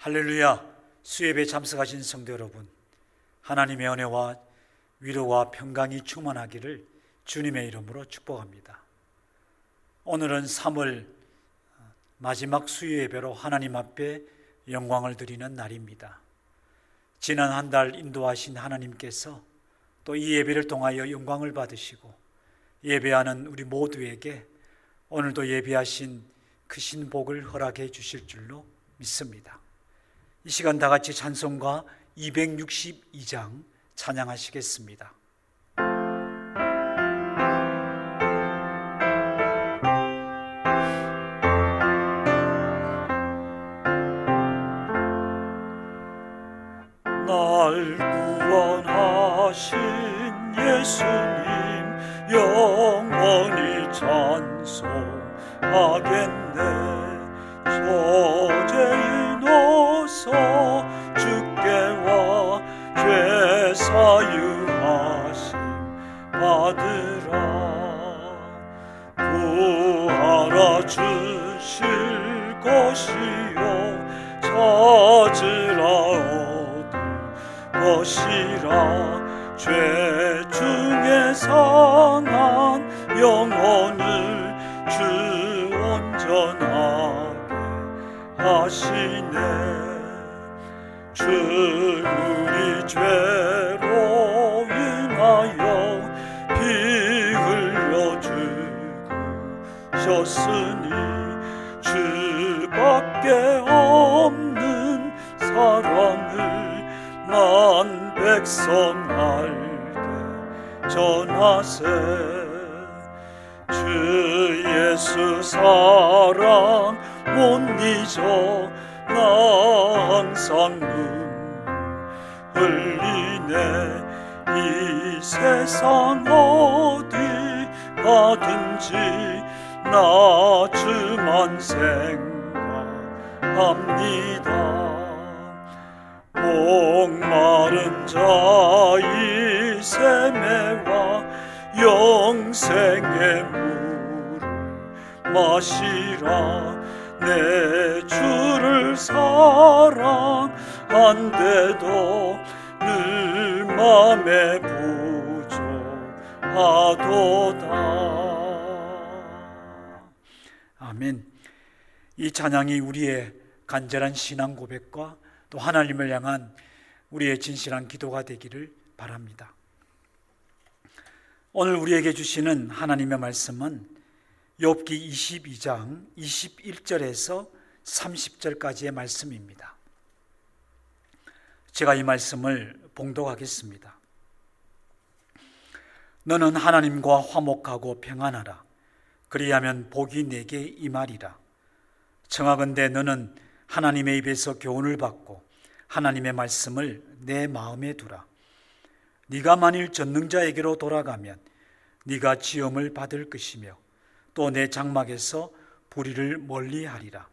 할렐루야. 수예배에 참석하신 성도 여러분, 하나님의 은혜와 위로와 평강이 충만하기를 주님의 이름으로 축복합니다. 오늘은 3월 마지막 수요예배로 하나님 앞에 영광을 드리는 날입니다. 지난 한 달 인도하신 하나님께서 또 이 예배를 통하여 영광을 받으시고 예배하는 우리 모두에게 오늘도 예배하신 크신 복을 허락해 주실 줄로 믿습니다. 이 시간 다 같이 찬송가 262장 찬양하시겠습니다. 날 구원하신 예수님 영원히 찬송하겠네. 저죄인어서 주께와 죄 사유하심 받으라. 구하라 주실 것이요 찾으라 얻을 것이라. 죄 중에 상한 영혼을 주 온전하게 하시네. 주 우리 죄로 인하여 피 흘려 죽으셨으니 주밖에 없는 사랑을 만 백성 알게 전하세. 주 예수 사랑 못 잊어 나 항상 눈물 흘리네. 이 세상 어디 가든지 나 주만 생각합니다. 목마른 자의 샘에와 영생의 물을 마시라. 내 주를 사랑한데도 늘 맘에 부족하도다. 아멘. 이 찬양이 우리의 간절한 신앙 고백과 또 하나님을 향한 우리의 진실한 기도가 되기를 바랍니다. 오늘 우리에게 주시는 하나님의 말씀은 욥기 22장 21절에서 30절까지의 말씀입니다. 제가 이 말씀을 봉독하겠습니다. 너는 하나님과 화목하고 평안하라. 그리하면 복이 내게 임하리라. 청하건대 너는 하나님의 입에서 교훈을 받고 하나님의 말씀을 내 마음에 두라. 네가 만일 전능자에게로 돌아가면 네가 지음을 받을 것이며 또 내 장막에서 불의를 멀리하리라.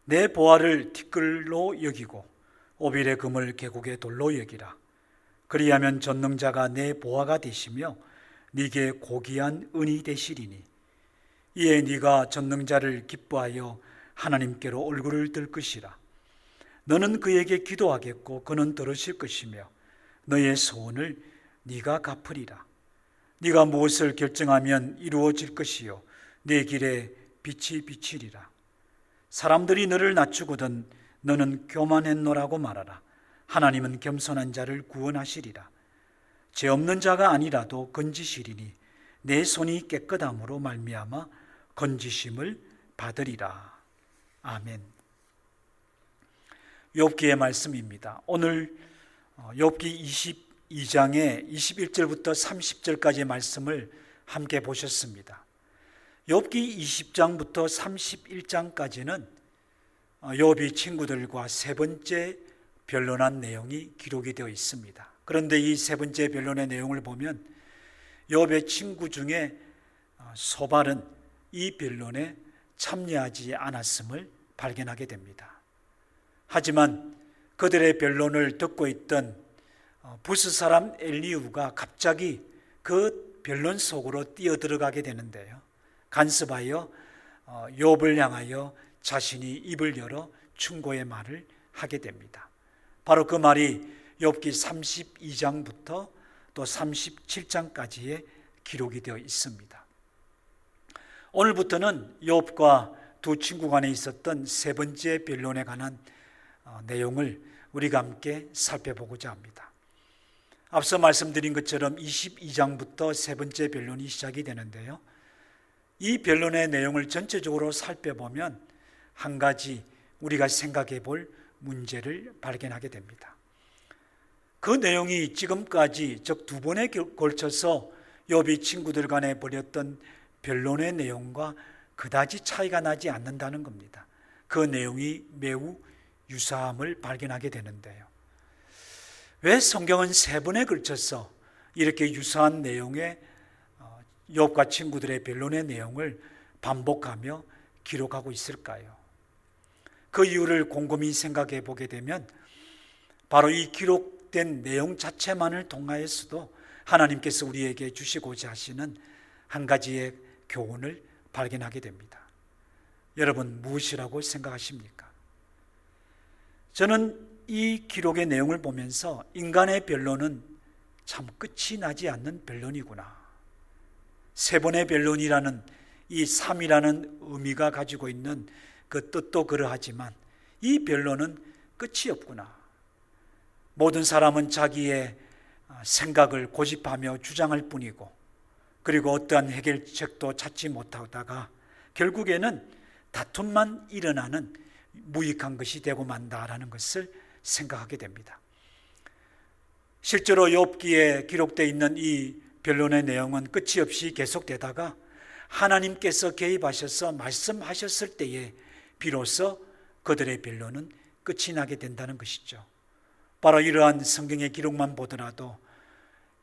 내 보화를 티끌로 여기고 오빌의 금을 계곡의 돌로 여기라. 그리하면 전능자가 내 보화가 되시며 네게 고귀한 은이 되시리니 이에 네가 전능자를 기뻐하여 하나님께로 얼굴을 들 것이라. 너는 그에게 기도하겠고 그는 들으실 것이며 너의 소원을 네가 갚으리라. 네가 무엇을 결정하면 이루어질 것이요 내 길에 빛이 비치리라. 사람들이 너를 낮추거든 너는 교만했노라고 말하라. 하나님은 겸손한 자를 구원하시리라. 죄 없는 자가 아니라도 건지시리니 내 손이 깨끗함으로 말미암아 건지심을 받으리라. 아멘. 욥기의 말씀입니다. 오늘 욥기 22장의 21절부터 30절까지의 말씀을 함께 보셨습니다. 욥기 20장부터 31장까지는 욥이 친구들과 세 번째 변론한 내용이 기록이 되어 있습니다. 그런데 이 세 번째 변론의 내용을 보면 욥의 친구 중에 소발은 이 변론에 참여하지 않았음을 발견하게 됩니다. 하지만 그들의 변론을 듣고 있던 부스 사람 엘리후가 갑자기 그 변론 속으로 뛰어들어가게 되는데요. 간섭하여 욥을 향하여 자신이 입을 열어 충고의 말을 하게 됩니다. 바로 그 말이 욥기 32장부터 또 37장까지의 기록이 되어 있습니다. 오늘부터는 욥과 두 친구 간에 있었던 세 번째 변론에 관한 내용을 우리가 함께 살펴보고자 합니다. 앞서 말씀드린 것처럼 22장부터 세 번째 변론이 시작이 되는데요. 이 변론의 내용을 전체적으로 살펴보면 한 가지 우리가 생각해 볼 문제를 발견하게 됩니다. 그 내용이 지금까지 즉 두 번에 걸쳐서 욥이 친구들 간에 벌였던 변론의 내용과 그다지 차이가 나지 않는다는 겁니다. 그 내용이 매우 유사함을 발견하게 되는데요. 왜 성경은 세 번에 걸쳐서 이렇게 유사한 내용의 욥과 친구들의 변론의 내용을 반복하며 기록하고 있을까요? 그 이유를 곰곰이 생각해 보게 되면 바로 이 기록된 내용 자체만을 통하여서도 하나님께서 우리에게 주시고자 하시는 한 가지의 교훈을 발견하게 됩니다. 여러분, 무엇이라고 생각하십니까? 저는 이 기록의 내용을 보면서 인간의 변론은 참 끝이 나지 않는 변론이구나. 세 번의 변론이라는 이 3이라는 의미가 가지고 있는 그 뜻도 그러하지만 이 변론은 끝이 없구나. 모든 사람은 자기의 생각을 고집하며 주장할 뿐이고 그리고 어떠한 해결책도 찾지 못하다가 결국에는 다툼만 일어나는 무익한 것이 되고 만다라는 것을 생각하게 됩니다. 실제로 욥기에 기록되어 있는 이 변론의 내용은 끝이 없이 계속되다가 하나님께서 개입하셔서 말씀하셨을 때에 비로소 그들의 변론은 끝이 나게 된다는 것이죠. 바로 이러한 성경의 기록만 보더라도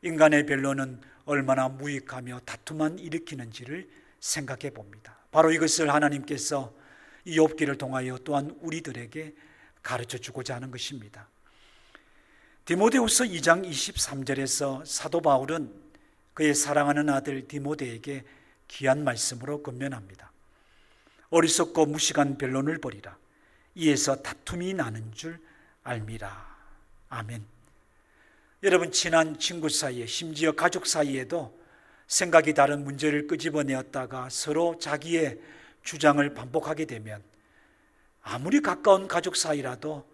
인간의 변론은 얼마나 무익하며 다툼만 일으키는지를 생각해 봅니다. 바로 이것을 하나님께서 이 욥기를 통하여 또한 우리들에게 가르쳐 주고자 하는 것입니다. 디모데후서 2장 23절에서 사도 바울은 그의 사랑하는 아들 디모데에게 귀한 말씀으로 권면합니다. 어리석고 무식한 변론을 버리라. 이에서 다툼이 나는 줄 알미라. 아멘. 여러분, 친한 친구 사이에 심지어 가족 사이에도 생각이 다른 문제를 끄집어내었다가 서로 자기의 주장을 반복하게 되면 아무리 가까운 가족 사이라도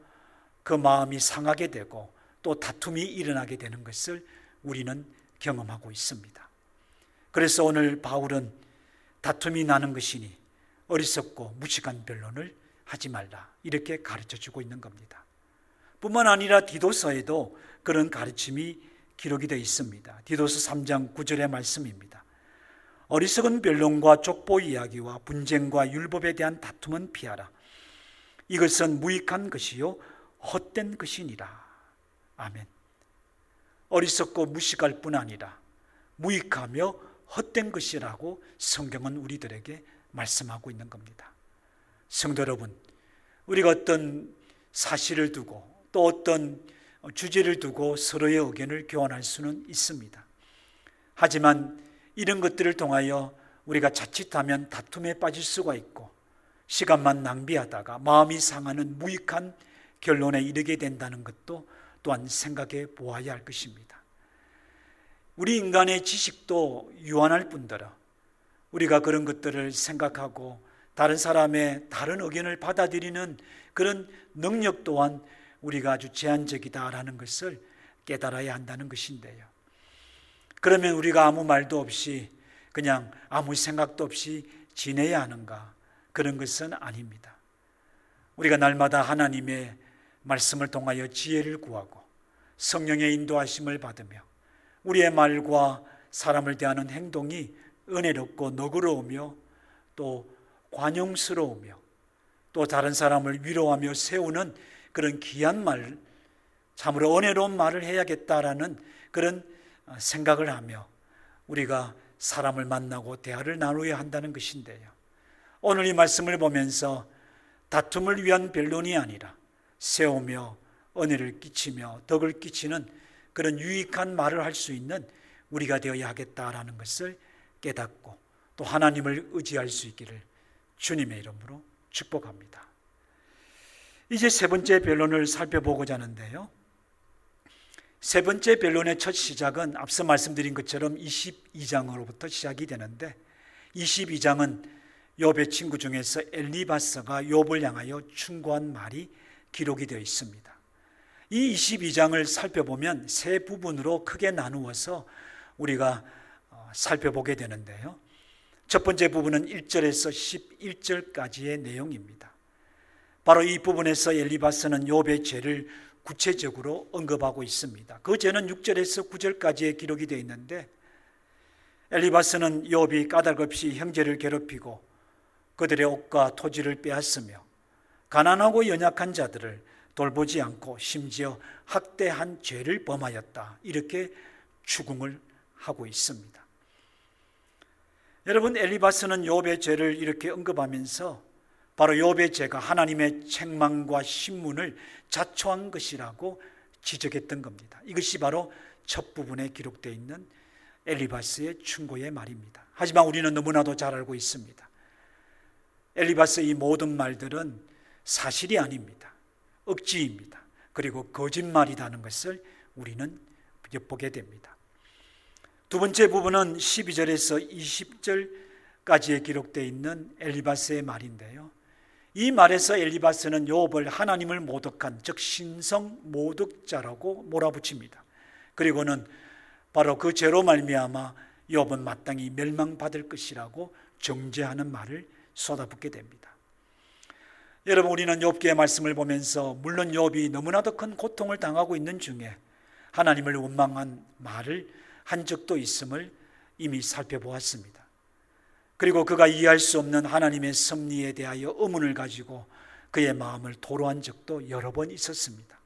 그 마음이 상하게 되고 또 다툼이 일어나게 되는 것을 우리는 경험하고 있습니다. 그래서 오늘 바울은 다툼이 나는 것이니 어리석고 무식한 변론을 하지 말라 이렇게 가르쳐 주고 있는 겁니다. 뿐만 아니라 디도서에도 그런 가르침이 기록이 되어 있습니다. 디도서 3장 9절의 말씀입니다. 어리석은 변론과 족보 이야기와 분쟁과 율법에 대한 다툼은 피하라. 이것은 무익한 것이요 헛된 것이니라. 아멘. 어리석고 무식할 뿐 아니라 무익하며 헛된 것이라고 성경은 우리들에게 말씀하고 있는 겁니다. 성도 여러분, 우리가 어떤 사실을 두고 또 어떤 주제를 두고 서로의 의견을 교환할 수는 있습니다. 하지만 이런 것들을 통하여 우리가 자칫하면 다툼에 빠질 수가 있고 시간만 낭비하다가 마음이 상하는 무익한 결론에 이르게 된다는 것도 또한 생각해 보아야 할 것입니다. 우리 인간의 지식도 유한할 뿐더러 우리가 그런 것들을 생각하고 다른 사람의 다른 의견을 받아들이는 그런 능력 또한 우리가 아주 제한적이다라는 것을 깨달아야 한다는 것인데요. 그러면 우리가 아무 말도 없이 그냥 아무 생각도 없이 지내야 하는가? 그런 것은 아닙니다. 우리가 날마다 하나님의 말씀을 통하여 지혜를 구하고 성령의 인도하심을 받으며 우리의 말과 사람을 대하는 행동이 은혜롭고 너그러우며 또 관용스러우며 또 다른 사람을 위로하며 세우는 그런 귀한 말, 참으로 은혜로운 말을 해야겠다라는 그런 생각을 하며 우리가 사람을 만나고 대화를 나누어야 한다는 것인데요. 오늘 이 말씀을 보면서 다툼을 위한 변론이 아니라 세우며 은혜를 끼치며 덕을 끼치는 그런 유익한 말을 할 수 있는 우리가 되어야 하겠다라는 것을 깨닫고 또 하나님을 의지할 수 있기를 주님의 이름으로 축복합니다. 이제 세 번째 변론을 살펴보고자 하는데요. 세 번째 변론의 첫 시작은 앞서 말씀드린 것처럼 22장으로부터 시작이 되는데, 22장은 욥의 친구 중에서 엘리바스가 욥을 향하여 충고한 말이 기록이 되어 있습니다. 이 22장을 살펴보면 세 부분으로 크게 나누어서 우리가 살펴보게 되는데요. 첫 번째 부분은 1절에서 11절까지의 내용입니다. 바로 이 부분에서 엘리바스는 욥의 죄를 구체적으로 언급하고 있습니다. 그 죄는 6절에서 9절까지의 기록이 되어 있는데, 엘리바스는 욥이 까닭없이 형제를 괴롭히고 그들의 옷과 토지를 빼앗으며 가난하고 연약한 자들을 돌보지 않고 심지어 학대한 죄를 범하였다, 이렇게 추궁을 하고 있습니다. 여러분, 엘리바스는 욥의 죄를 이렇게 언급하면서 바로 욥의 죄가 하나님의 책망과 신문을 자초한 것이라고 지적했던 겁니다. 이것이 바로 첫 부분에 기록되어 있는 엘리바스의 충고의 말입니다. 하지만 우리는 너무나도 잘 알고 있습니다. 엘리바스의 이 모든 말들은 사실이 아닙니다. 억지입니다. 그리고 거짓말이라는 것을 우리는 엿보게 됩니다. 두 번째 부분은 12절에서 20절까지에 기록되어 있는 엘리바스의 말인데요. 이 말에서 엘리바스는 욥을 하나님을 모독한, 즉 신성 모독자라고 몰아붙입니다. 그리고는 바로 그 죄로 말미암아 욥은 마땅히 멸망받을 것이라고 정죄하는 말을 쏟아붓게 됩니다. 여러분, 우리는 욥기의 말씀을 보면서 물론 욥이 너무나도 큰 고통을 당하고 있는 중에 하나님을 원망한 말을 한 적도 있음을 이미 살펴보았습니다. 그리고 그가 이해할 수 없는 하나님의 섭리에 대하여 의문을 가지고 그의 마음을 토로한 적도 여러 번 있었습니다.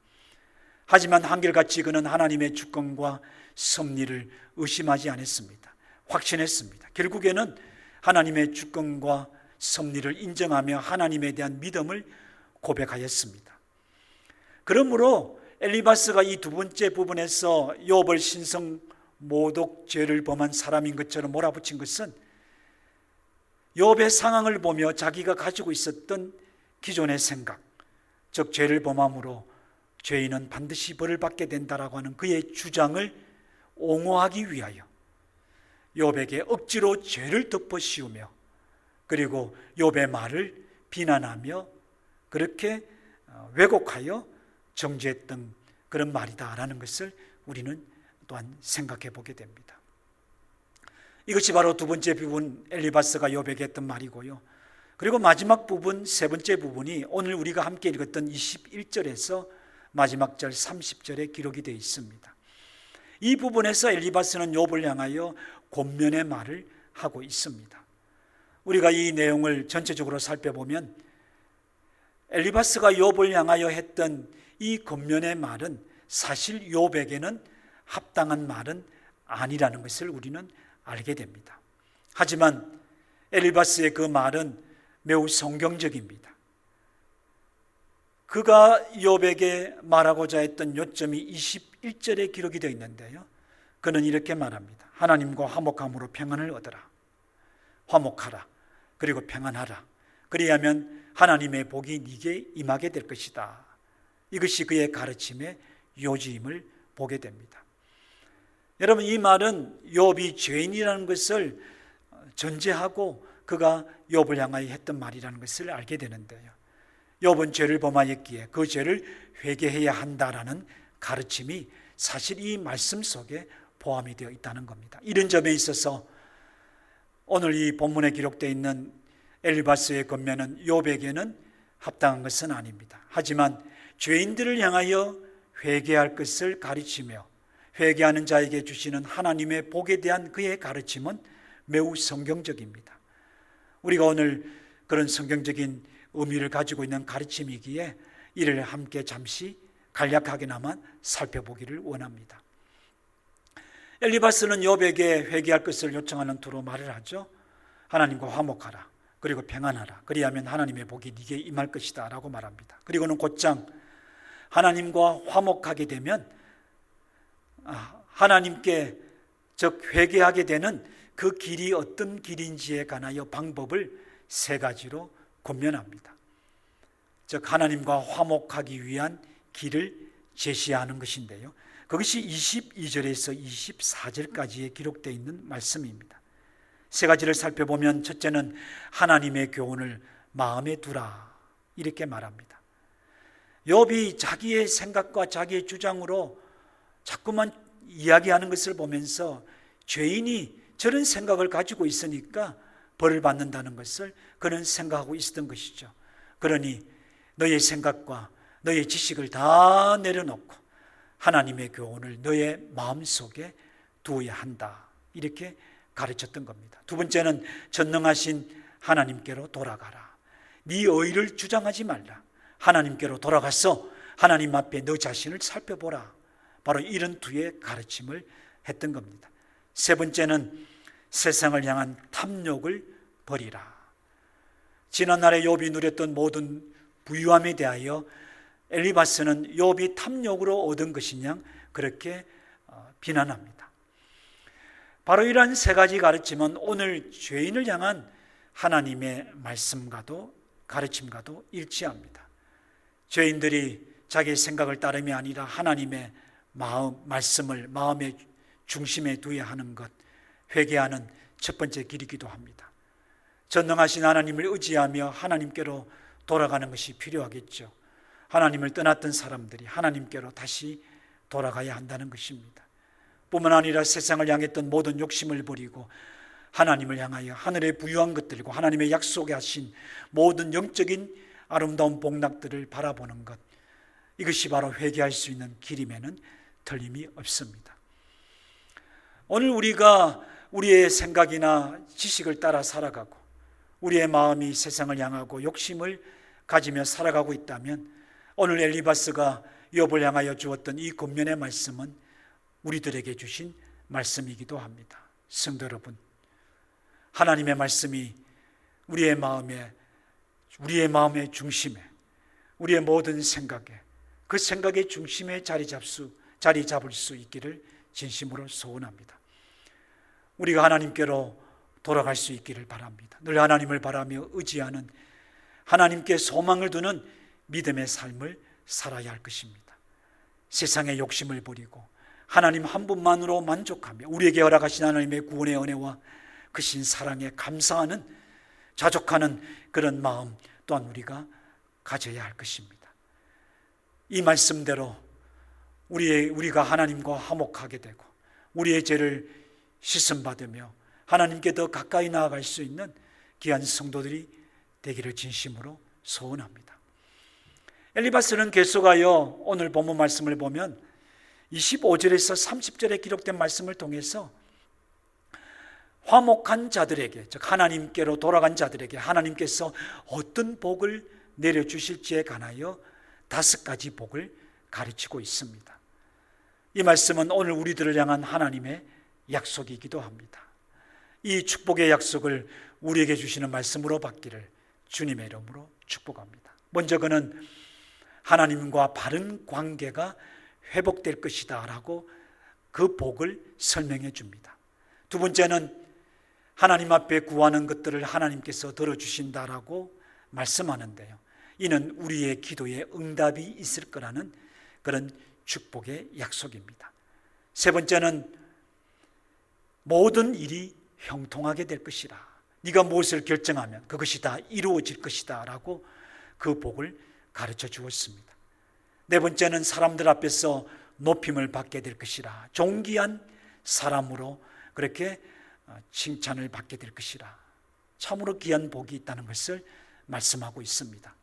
하지만 한결같이 그는 하나님의 주권과 섭리를 의심하지 않았습니다. 확신했습니다. 결국에는 하나님의 주권과 섭리를 인정하며 하나님에 대한 믿음을 고백하였습니다. 그러므로 엘리바스가 이 두 번째 부분에서 욥을 신성 모독죄를 범한 사람인 것처럼 몰아붙인 것은 욥의 상황을 보며 자기가 가지고 있었던 기존의 생각, 즉 죄를 범함으로 죄인은 반드시 벌을 받게 된다라고 하는 그의 주장을 옹호하기 위하여 욥에게 억지로 죄를 덮어 씌우며, 그리고 욥의 말을 비난하며 그렇게 왜곡하여 정죄했던 그런 말이다라는 것을 우리는 또한 생각해 보게 됩니다. 이것이 바로 두 번째 부분 엘리바스가 욥에게 했던 말이고요. 그리고 마지막 부분, 세 번째 부분이 오늘 우리가 함께 읽었던 21절에서 마지막 절 30절에 기록이 되어 있습니다. 이 부분에서 엘리바스는 욥을 향하여 권면의 말을 하고 있습니다. 우리가 이 내용을 전체적으로 살펴보면 엘리바스가 욥을 향하여 했던 이 권면의 말은 사실 욥에게는 합당한 말은 아니라는 것을 우리는 알게 됩니다. 하지만 엘리바스의 그 말은 매우 성경적입니다. 그가 욥에게 말하고자 했던 요점이 21절에 기록이 되어 있는데요. 그는 이렇게 말합니다. 하나님과 화목함으로 평안을 얻어라. 화목하라. 그리고 평안하라. 그리하면 하나님의 복이 네게 임하게 될 것이다. 이것이 그의 가르침의 요지임을 보게 됩니다. 여러분, 이 말은 욥이 죄인이라는 것을 전제하고 그가 욥을 향하여 했던 말이라는 것을 알게 되는데요. 욥은 죄를 범하였기에 그 죄를 회개해야 한다라는 가르침이 사실 이 말씀 속에 포함이 되어 있다는 겁니다. 이런 점에 있어서 오늘 이 본문에 기록되어 있는 엘리바스의 권면은 욥에게는 합당한 것은 아닙니다. 하지만 죄인들을 향하여 회개할 것을 가르치며 회개하는 자에게 주시는 하나님의 복에 대한 그의 가르침은 매우 성경적입니다. 우리가 오늘 그런 성경적인 의미를 가지고 있는 가르침이기에 이를 함께 잠시 간략하게나마 살펴보기를 원합니다. 엘리바스는 욥에게 회개할 것을 요청하는 투로 말을 하죠. 하나님과 화목하라. 그리고 평안하라. 그리하면 하나님의 복이 네게 임할 것이다 라고 말합니다. 그리고는 곧장 하나님과 화목하게 되면 하나님께 즉 회개하게 되는 그 길이 어떤 길인지에 관하여 방법을 세 가지로 권면합니다. 즉 하나님과 화목하기 위한 길을 제시하는 것인데요, 그것이 22절에서 24절까지에 기록되어 있는 말씀입니다. 세 가지를 살펴보면, 첫째는 하나님의 교훈을 마음에 두라, 이렇게 말합니다. 욥이 자기의 생각과 자기의 주장으로 자꾸만 이야기하는 것을 보면서 죄인이 저런 생각을 가지고 있으니까 벌을 받는다는 것을 그는 생각하고 있었던 것이죠. 그러니 너의 생각과 너의 지식을 다 내려놓고 하나님의 교훈을 너의 마음속에 두어야 한다, 이렇게 가르쳤던 겁니다. 두 번째는 전능하신 하나님께로 돌아가라. 네 의의를 주장하지 말라. 하나님께로 돌아가서 하나님 앞에 너 자신을 살펴보라. 바로 이런 두의 가르침을 했던 겁니다. 세 번째는 세상을 향한 탐욕을 버리라. 지난날에 욥이 누렸던 모든 부유함에 대하여 엘리바스는 욥이 탐욕으로 얻은 것이냐 그렇게 비난합니다. 바로 이러한 세 가지 가르침은 오늘 죄인을 향한 하나님의 말씀과도 가르침과도 일치합니다. 죄인들이 자기의 생각을 따름이 아니라 하나님의 말씀을 마음의 중심에 두어야 하는 것, 회개하는 첫 번째 길이기도 합니다. 전능하신 하나님을 의지하며 하나님께로 돌아가는 것이 필요하겠죠. 하나님을 떠났던 사람들이 하나님께로 다시 돌아가야 한다는 것입니다. 뿐만 아니라 세상을 향했던 모든 욕심을 버리고 하나님을 향하여 하늘의 부유한 것들과 하나님의 약속하신 모든 영적인 아름다운 복락들을 바라보는 것, 이것이 바로 회개할 수 있는 길임에는 틀림이 없습니다. 오늘 우리가 우리의 생각이나 지식을 따라 살아가고 우리의 마음이 세상을 향하고 욕심을 가지며 살아가고 있다면, 오늘 엘리바스가 욥을 향하여 주었던 이 권면의 말씀은 우리들에게 주신 말씀이기도 합니다. 성도 여러분, 하나님의 말씀이 우리의 마음의 중심에, 우리의 모든 생각에, 그 생각의 중심에 자리 잡을 수 있기를 진심으로 소원합니다. 우리가 하나님께로 돌아갈 수 있기를 바랍니다. 늘 하나님을 바라며 의지하는, 하나님께 소망을 두는 믿음의 삶을 살아야 할 것입니다. 세상의 욕심을 버리고 하나님 한 분만으로 만족하며 우리에게 허락하신 하나님의 구원의 은혜와 크신 사랑에 감사하는, 자족하는 그런 마음 또한 우리가 가져야 할 것입니다. 이 말씀대로 우리가 하나님과 화목하게 되고 우리의 죄를 씻음받으며 하나님께 더 가까이 나아갈 수 있는 귀한 성도들이 되기를 진심으로 소원합니다. 엘리바스는 계속하여 오늘 본문 말씀을 보면 25절에서 30절에 기록된 말씀을 통해서 화목한 자들에게, 즉 하나님께로 돌아간 자들에게 하나님께서 어떤 복을 내려주실지에 관하여 5가지 복을 가르치고 있습니다. 이 말씀은 오늘 우리들을 향한 하나님의 약속이기도 합니다. 이 축복의 약속을 우리에게 주시는 말씀으로 받기를 주님의 이름으로 축복합니다. 먼저 그는 하나님과 바른 관계가 회복될 것이다 라고 그 복을 설명해 줍니다. 두 번째는 하나님 앞에 구하는 것들을 하나님께서 들어주신다라고 말씀하는데요, 이는 우리의 기도에 응답이 있을 거라는 그런 축복의 약속입니다. 세 번째는 모든 일이 형통하게 될 것이라, 네가 무엇을 결정하면 그것이 다 이루어질 것이다 라고 그 복을 가르쳐 주었습니다. 네 번째는 사람들 앞에서 높임을 받게 될 것이라, 존귀한 사람으로 그렇게 칭찬을 받게 될 것이라, 참으로 귀한 복이 있다는 것을 말씀하고 있습니다.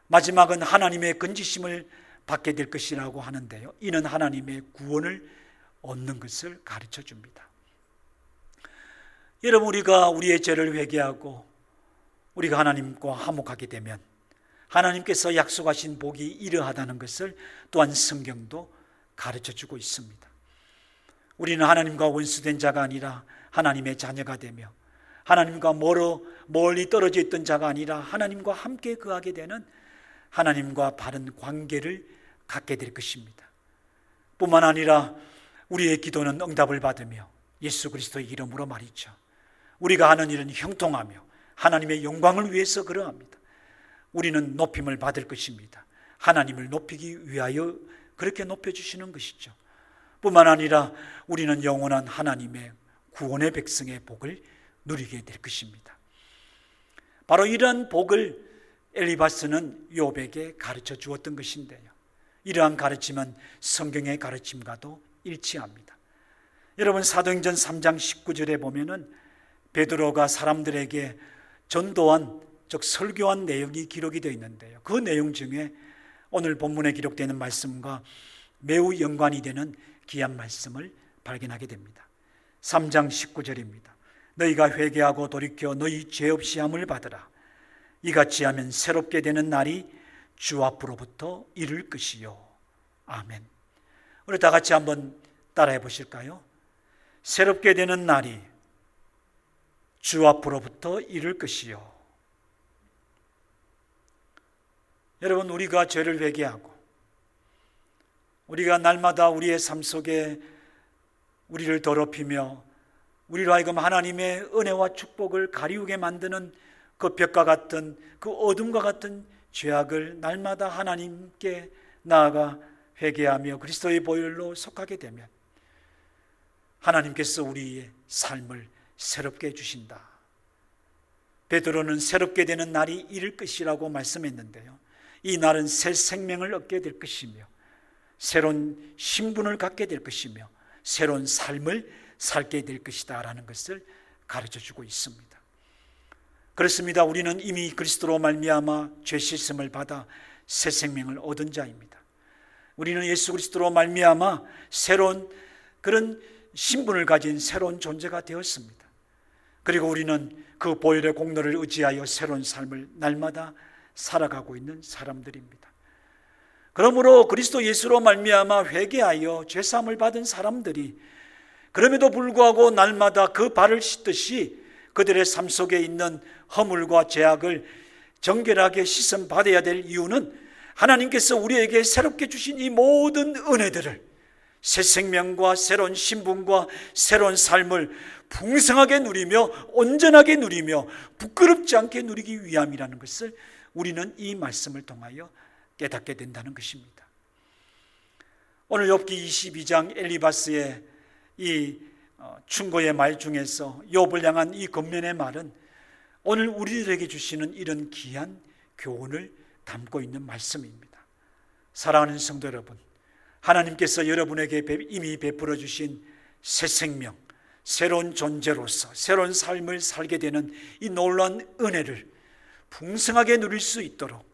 마지막은 하나님의 건지심을 받게 될 것이라고 하는데요, 이는 하나님의 구원을 얻는 것을 가르쳐 줍니다. 여러분, 우리가 우리의 죄를 회개하고 우리가 하나님과 화목하게 되면 하나님께서 약속하신 복이 이러하다는 것을 또한 성경도 가르쳐 주고 있습니다. 우리는 하나님과 원수된 자가 아니라 하나님의 자녀가 되며, 하나님과 멀리 떨어져 있던 자가 아니라 하나님과 함께 거하게 되는 하나님과 바른 관계를 갖게 될 것입니다. 뿐만 아니라 우리의 기도는 응답을 받으며 예수 그리스도의 이름으로 말이죠, 우리가 하는 일은 형통하며 하나님의 영광을 위해서 그러합니다. 우리는 높임을 받을 것입니다. 하나님을 높이기 위하여 그렇게 높여주시는 것이죠. 뿐만 아니라 우리는 영원한 하나님의 구원의 백성의 복을 누리게 될 것입니다. 바로 이러한 복을 엘리바스는 욥에게 가르쳐 주었던 것인데요, 이러한 가르침은 성경의 가르침과도 일치합니다. 여러분, 사도행전 3장 19절에 보면은 베드로가 사람들에게 전도한, 즉 설교한 내용이 기록이 되어 있는데요, 그 내용 중에 오늘 본문에 기록되는 말씀과 매우 연관이 되는 귀한 말씀을 발견하게 됩니다. 3장 19절입니다. 너희가 회개하고 돌이켜 너희 죄 없이 함을 받으라. 이같이 하면 새롭게 되는 날이 주 앞으로부터 이를 것이요. 아멘. 우리 다 같이 한번 따라해 보실까요? 새롭게 되는 날이 주 앞으로부터 이를 것이요. 여러분, 우리가 죄를 회개하고 우리가 날마다 우리의 삶 속에 우리를 더럽히며 우리로 하여금 하나님의 은혜와 축복을 가리우게 만드는 그 벽과 같은, 그 어둠과 같은 죄악을 날마다 하나님께 나아가 회개하며 그리스도의 보혈로 속하게 되면 하나님께서 우리의 삶을 새롭게 해주신다. 베드로는 새롭게 되는 날이 이를 것이라고 말씀했는데요, 이 날은 새 생명을 얻게 될 것이며 새로운 신분을 갖게 될 것이며 새로운 삶을 살게 될 것이다 라는 것을 가르쳐주고 있습니다. 그렇습니다. 우리는 이미 그리스도로 말미암아 죄 씻음을 받아 새 생명을 얻은 자입니다. 우리는 예수 그리스도로 말미암아 새로운 그런 신분을 가진 새로운 존재가 되었습니다. 그리고 우리는 그 보혈의 공로를 의지하여 새로운 삶을 날마다 살아가고 있는 사람들입니다. 그러므로 그리스도 예수로 말미암아 회개하여 죄사함을 받은 사람들이 그럼에도 불구하고 날마다 그 발을 씻듯이 그들의 삶 속에 있는 허물과 죄악을 정결하게 씻음 받아야 될 이유는 하나님께서 우리에게 새롭게 주신 이 모든 은혜들을, 새 생명과 새로운 신분과 새로운 삶을 풍성하게 누리며 온전하게 누리며 부끄럽지 않게 누리기 위함이라는 것을 우리는 이 말씀을 통하여 깨닫게 된다는 것입니다. 오늘 욥기 22장 엘리바스의 이 충고의 말 중에서 욥을 향한 이 권면의 말은 오늘 우리들에게 주시는 이런 귀한 교훈을 담고 있는 말씀입니다. 사랑하는 성도 여러분, 하나님께서 여러분에게 이미 베풀어 주신 새 생명, 새로운 존재로서 새로운 삶을 살게 되는 이 놀라운 은혜를 풍성하게 누릴 수 있도록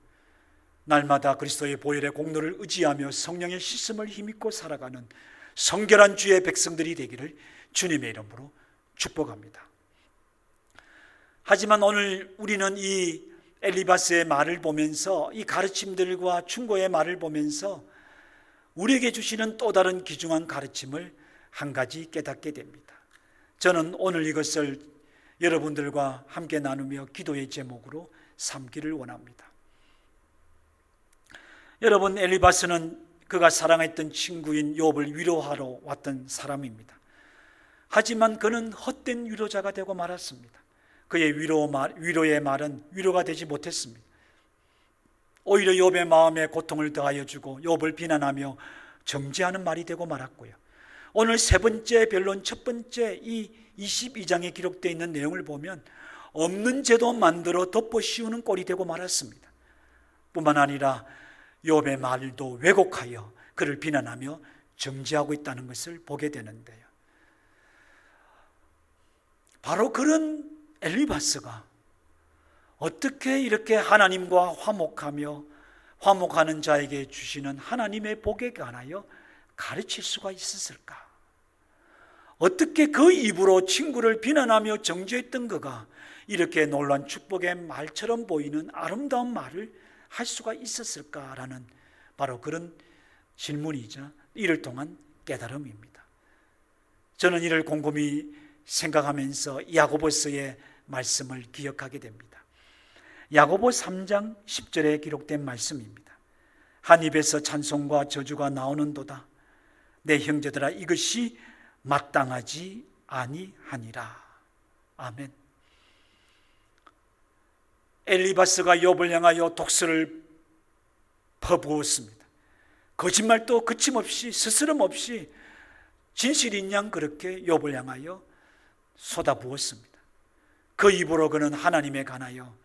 날마다 그리스도의 보혈의 공로를 의지하며 성령의 씻음을 힘입고 살아가는 성결한 주의 백성들이 되기를 주님의 이름으로 축복합니다. 하지만 오늘 우리는 이 엘리바스의 말을 보면서, 이 가르침들과 충고의 말을 보면서 우리에게 주시는 또 다른 귀중한 가르침을 한 가지 깨닫게 됩니다. 저는 오늘 이것을 여러분들과 함께 나누며 기도의 제목으로 삼기를 원합니다. 여러분, 엘리바스는 그가 사랑했던 친구인 욥을 위로하러 왔던 사람입니다. 하지만 그는 헛된 위로자가 되고 말았습니다. 그의 위로의 말은 위로가 되지 못했습니다. 오히려 욥의 마음에 고통을 더하여 주고 욥을 비난하며 정죄하는 말이 되고 말았고요. 오늘 세 번째 변론, 첫 번째 이 22장에 기록되어 있는 내용을 보면 없는 죄도 만들어 덮어 씌우는 꼴이 되고 말았습니다. 뿐만 아니라 욥의 말도 왜곡하여 그를 비난하며 정죄하고 있다는 것을 보게 되는데요, 바로 그런 엘리바스가 어떻게 이렇게 하나님과 화목하는 자에게 주시는 하나님의 복에 관하여 가르칠 수가 있었을까? 어떻게 그 입으로 친구를 비난하며 정죄했던 그가 이렇게 놀라운 축복의 말처럼 보이는 아름다운 말을 할 수가 있었을까라는 바로 그런 질문이자 이를 통한 깨달음입니다. 저는 이를 곰곰이 생각하면서 야고보서의 말씀을 기억하게 됩니다. 야고보 3장 10절에 기록된 말씀입니다. 한 입에서 찬송과 저주가 나오는도다. 내 형제들아, 이것이 마땅하지 아니하니라. 아멘. 엘리바스가 욥을 향하여 독설을 퍼부었습니다. 거짓말도 거침없이 스스럼 없이 진실인 양 그렇게 욥을 향하여 쏟아부었습니다. 그 입으로 그는 하나님에 관하여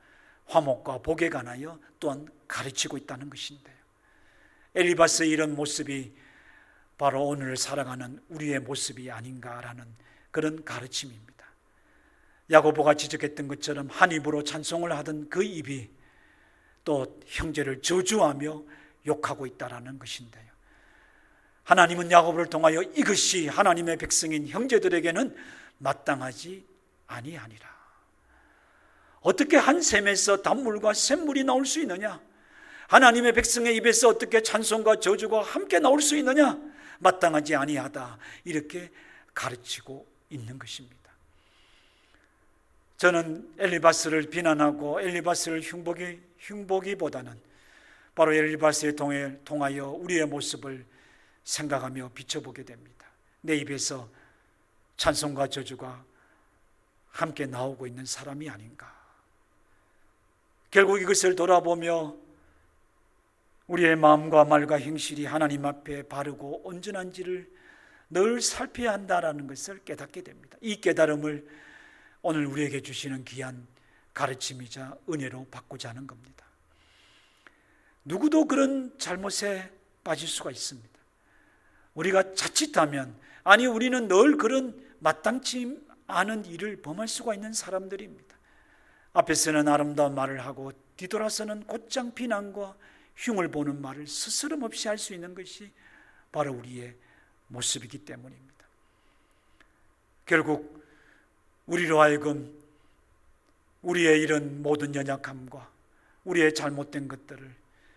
화목과 복에 관하여 또한 가르치고 있다는 것인데요. 엘리바스의 이런 모습이 바로 오늘 살아가는 우리의 모습이 아닌가라는 그런 가르침입니다. 야고보가 지적했던 것처럼 한 입으로 찬송을 하던 그 입이 또 형제를 저주하며 욕하고 있다는 것인데요. 하나님은 야고보를 통하여 이것이 하나님의 백성인 형제들에게는 마땅하지 아니하니라. 어떻게 한 샘에서 단물과 샘물이 나올 수 있느냐? 하나님의 백성의 입에서 어떻게 찬송과 저주가 함께 나올 수 있느냐? 마땅하지 아니하다. 이렇게 가르치고 있는 것입니다. 저는 엘리바스를 비난하고 엘리바스를 흉보기보다는 바로 엘리바스에 통하여 우리의 모습을 생각하며 비춰보게 됩니다. 내 입에서 찬송과 저주가 함께 나오고 있는 사람이 아닌가. 결국 이것을 돌아보며 우리의 마음과 말과 행실이 하나님 앞에 바르고 온전한지를 늘 살펴야 한다는 것을 깨닫게 됩니다. 이 깨달음을 오늘 우리에게 주시는 귀한 가르침이자 은혜로 바꾸자 하는 겁니다. 누구도 그런 잘못에 빠질 수가 있습니다. 우리가 자칫하면, 아니 우리는 늘 그런 마땅치 않은 일을 범할 수가 있는 사람들입니다. 앞에서는 아름다운 말을 하고 뒤돌아서는 곧장 비난과 흉을 보는 말을 스스럼 없이 할 수 있는 것이 바로 우리의 모습이기 때문입니다. 결국 우리로 하여금 우리의 이런 모든 연약함과 우리의 잘못된 것들을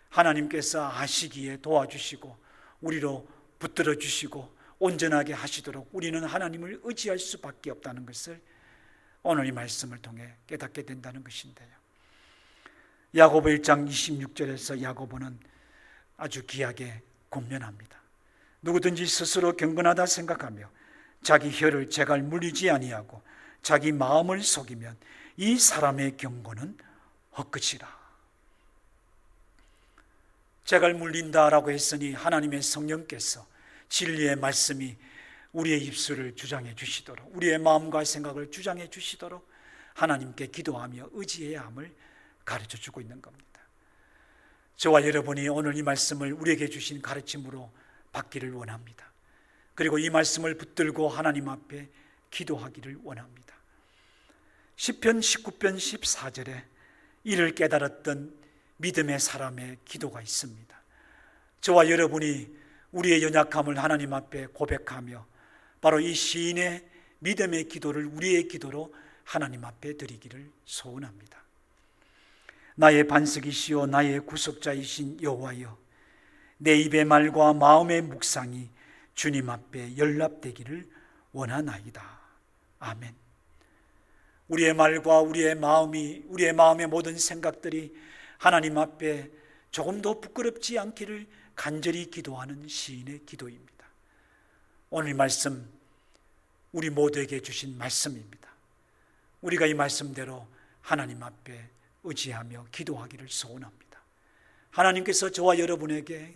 하나님께서 아시기에 도와주시고 우리로 붙들어 주시고 온전하게 하시도록 우리는 하나님을 의지할 수밖에 없다는 것을 오늘 이 말씀을 통해 깨닫게 된다는 것인데요. 야고보 1장 26절에서 야고보는 아주 귀하게 권면합니다. 누구든지 스스로 경건하다 생각하며 자기 혀를 제갈 물리지 아니하고 자기 마음을 속이면 이 사람의 경고는 헛것이라. 제갈 물린다라고 했으니 하나님의 성령께서 진리의 말씀이 우리의 입술을 주장해 주시도록, 우리의 마음과 생각을 주장해 주시도록 하나님께 기도하며 의지해야 함을 가르쳐 주고 있는 겁니다. 저와 여러분이 오늘 이 말씀을 우리에게 주신 가르침으로 받기를 원합니다. 그리고 이 말씀을 붙들고 하나님 앞에 기도하기를 원합니다. 시편 19편 14절에 이를 깨달았던 믿음의 사람의 기도가 있습니다. 저와 여러분이 우리의 연약함을 하나님 앞에 고백하며 바로 이 시인의 믿음의 기도를 우리의 기도로 하나님 앞에 드리기를 소원합니다. 나의 반석이시오 나의 구속자이신 여호와여, 내 입의 말과 마음의 묵상이 주님 앞에 연락되기를 원하나이다. 아멘. 우리의 말과 우리의 마음이, 우리의 마음의 모든 생각들이 하나님 앞에 조금도 부끄럽지 않기를 간절히 기도하는 시인의 기도입니다. 오늘 말씀 우리 모두에게 주신 말씀입니다. 우리가 이 말씀대로 하나님 앞에 의지하며 기도하기를 소원합니다. 하나님께서 저와 여러분에게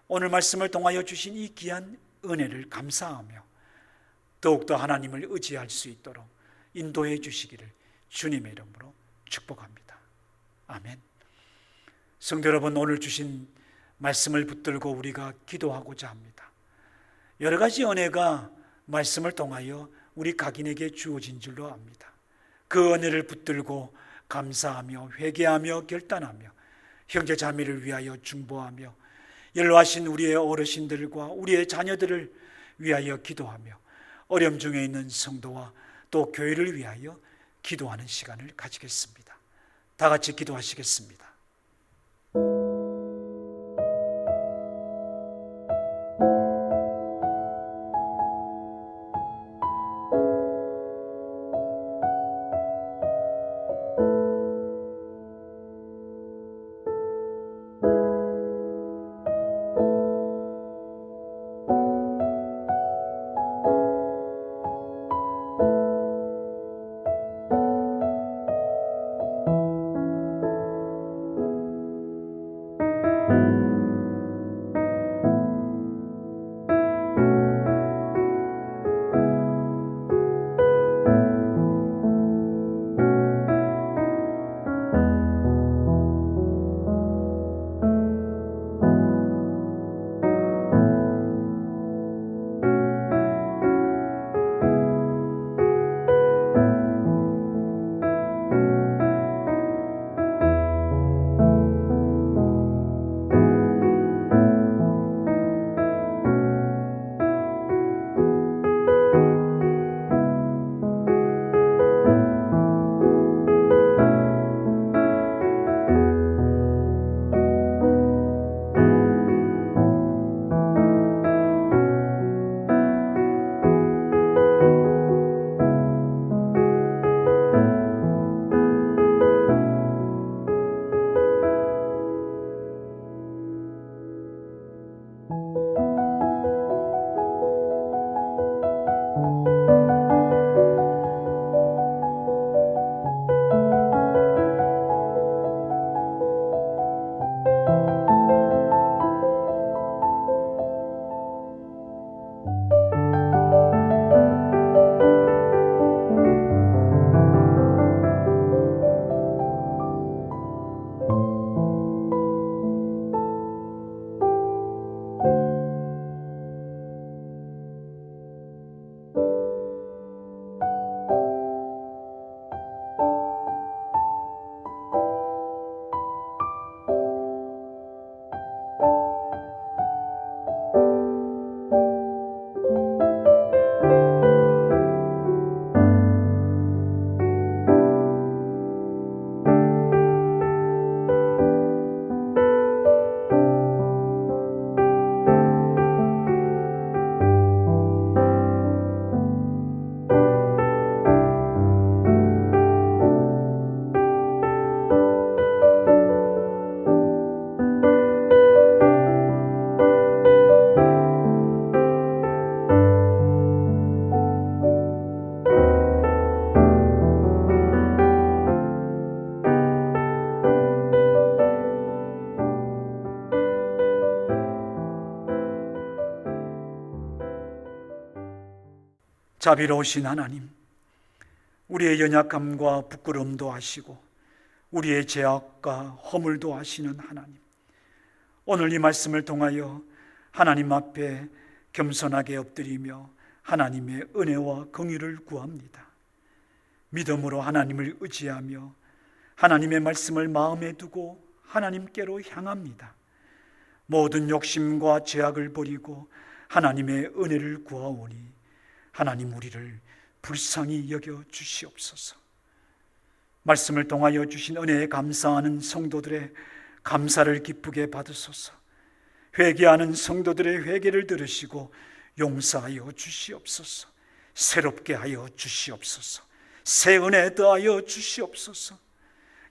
오늘 말씀을 통하여 주신 이 귀한 은혜를 감사하며 더욱더 하나님을 의지할 수 있도록 인도해 주시기를 주님의 이름으로 축복합니다. 아멘. 성도 여러분, 오늘 주신 말씀을 붙들고 우리가 기도하고자 합니다. 여러 가지 은혜가 말씀을 통하여 우리 각인에게 주어진 줄로 압니다. 그 은혜를 붙들고 감사하며 회개하며 결단하며 형제 자매를 위하여 중보하며 연로하신 우리의 어르신들과 우리의 자녀들을 위하여 기도하며 어려움 중에 있는 성도와 또 교회를 위하여 기도하는 시간을 가지겠습니다. 다 같이 기도하시겠습니다. 자비로우신 하나님, 우리의 연약함과 부끄러움도 아시고 우리의 죄악과 허물도 아시는 하나님, 오늘 이 말씀을 통하여 하나님 앞에 겸손하게 엎드리며 하나님의 은혜와 긍휼을 구합니다. 믿음으로 하나님을 의지하며 하나님의 말씀을 마음에 두고 하나님께로 향합니다. 모든 욕심과 죄악을 버리고 하나님의 은혜를 구하오니 하나님 우리를 불쌍히 여겨 주시옵소서. 말씀을 통하여 주신 은혜에 감사하는 성도들의 감사를 기쁘게 받으소서. 회개하는 성도들의 회개를 들으시고 용서하여 주시옵소서. 새롭게 하여 주시옵소서. 새 은혜 더하여 주시옵소서.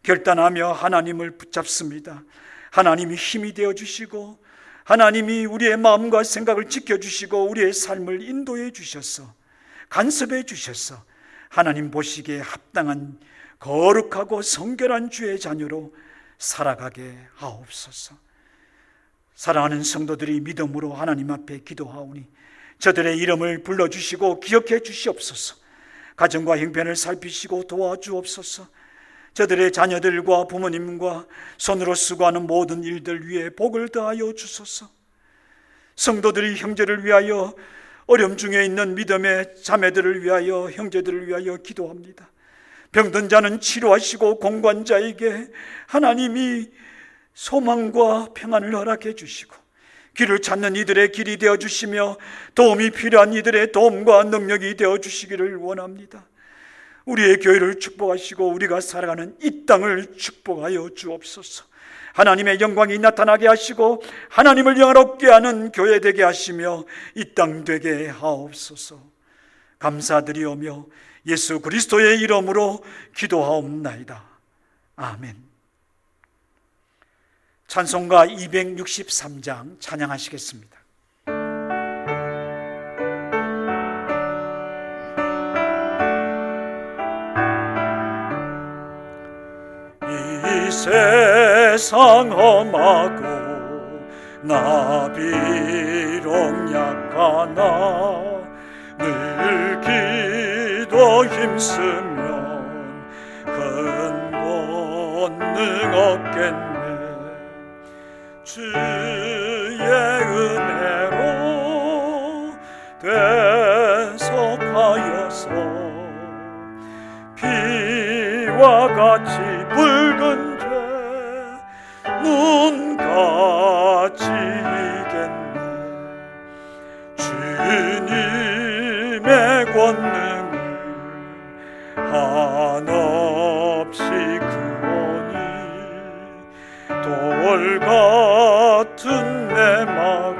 결단하며 하나님을 붙잡습니다. 하나님이 힘이 되어 주시고 하나님이 우리의 마음과 생각을 지켜주시고 우리의 삶을 인도해 주셔서 간섭해 주셔서 하나님 보시기에 합당한 거룩하고 성결한 주의 자녀로 살아가게 하옵소서. 사랑하는 성도들이 믿음으로 하나님 앞에 기도하오니 저들의 이름을 불러주시고 기억해 주시옵소서. 가정과 형편을 살피시고 도와주옵소서. 저들의 자녀들과 부모님과 손으로 수고하는 모든 일들 위에 복을 더하여 주소서. 성도들이 형제를 위하여 어려움 중에 있는 믿음의 자매들을 위하여 형제들을 위하여 기도합니다. 병든 자는 치료하시고 공관자에게 하나님이 소망과 평안을 허락해 주시고 길을 찾는 이들의 길이 되어 주시며 도움이 필요한 이들의 도움과 능력이 되어 주시기를 원합니다. 우리의 교회를 축복하시고 우리가 살아가는 이 땅을 축복하여 주옵소서. 하나님의 영광이 나타나게 하시고 하나님을 영화롭게 하는 교회 되게 하시며 이 땅 되게 하옵소서. 감사드리오며 예수 그리스도의 이름으로 기도하옵나이다. 아멘. 찬송가 263장 찬양하시겠습니다. 이 세상 험하고 나 비록 약하나 늘 기도 힘쓰면 큰 권능 얻겠네. 주의 은혜로 대속하여서 피와 같이 붉은 죄 눈같이 이겠네. 주님의 권능을 한없이 크오니 돌 같은 내 마음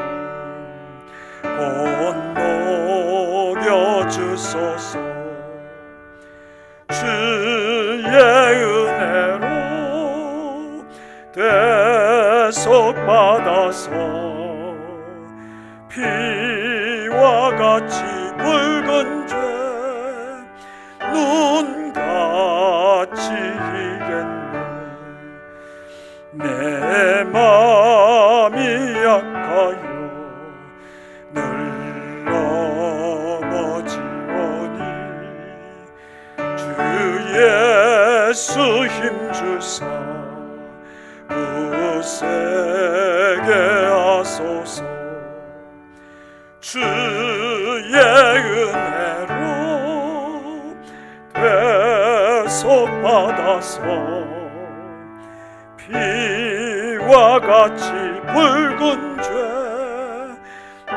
곧 녹여주소서. 주의 은혜로 대속받아서 피와 같이 붉은 죄 눈같이 이겠네. 내 마음이 약하여 늘 넘어지오니 주 예수 힘주사 굳세게 하소서. 주의 은혜로 대속받아서 피와 같이 붉은 죄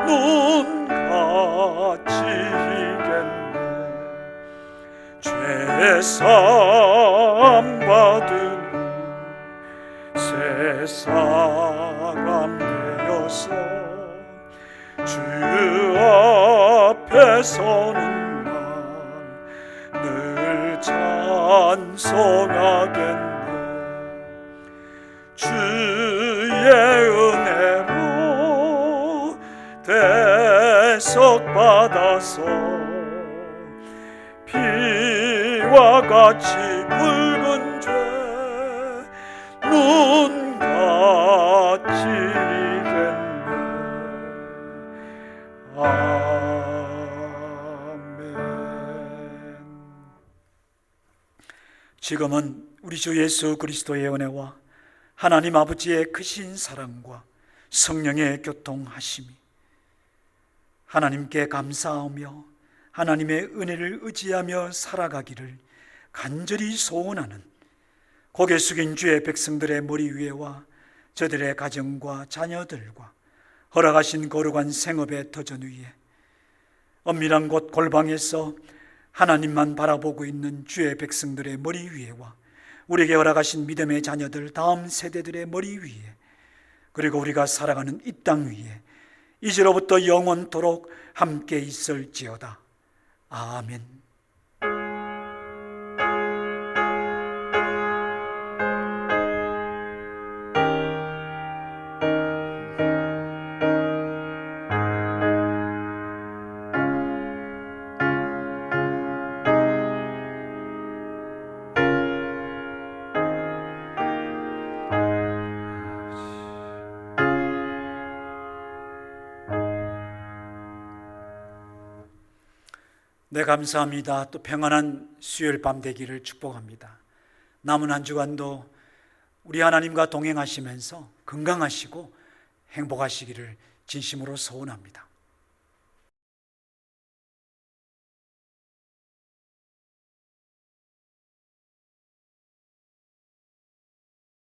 눈같이 이겠네. 죄사함 받은 새 사람 되어서 주 앞에 서는 난 늘 찬송하겠네. 주의 은혜로 대속받아서 피와 같이 붉은 죄 눈같이 이겠네. 아멘. 지금은 우리 주 예수 그리스도의 은혜와 하나님 아버지의 크신 사랑과 성령의 교통하심이 하나님께 감사하며 하나님의 은혜를 의지하며 살아가기를 간절히 소원하는 고개 숙인 주의 백성들의 머리 위에와 저들의 가정과 자녀들과 허락하신 거룩한 생업의 터전 위에 엄밀한 곳 골방에서 하나님만 바라보고 있는 주의 백성들의 머리 위에와 우리에게 허락하신 믿음의 자녀들 다음 세대들의 머리 위에 그리고 우리가 살아가는 이 땅 위에 이제로부터 영원토록 함께 있을지어다. 아멘. 네, 감사합니다. 또 평안한 수요일 밤 되기를 축복합니다. 남은 한 주간도 우리 하나님과 동행하시면서 건강하시고 행복하시기를 진심으로 소원합니다.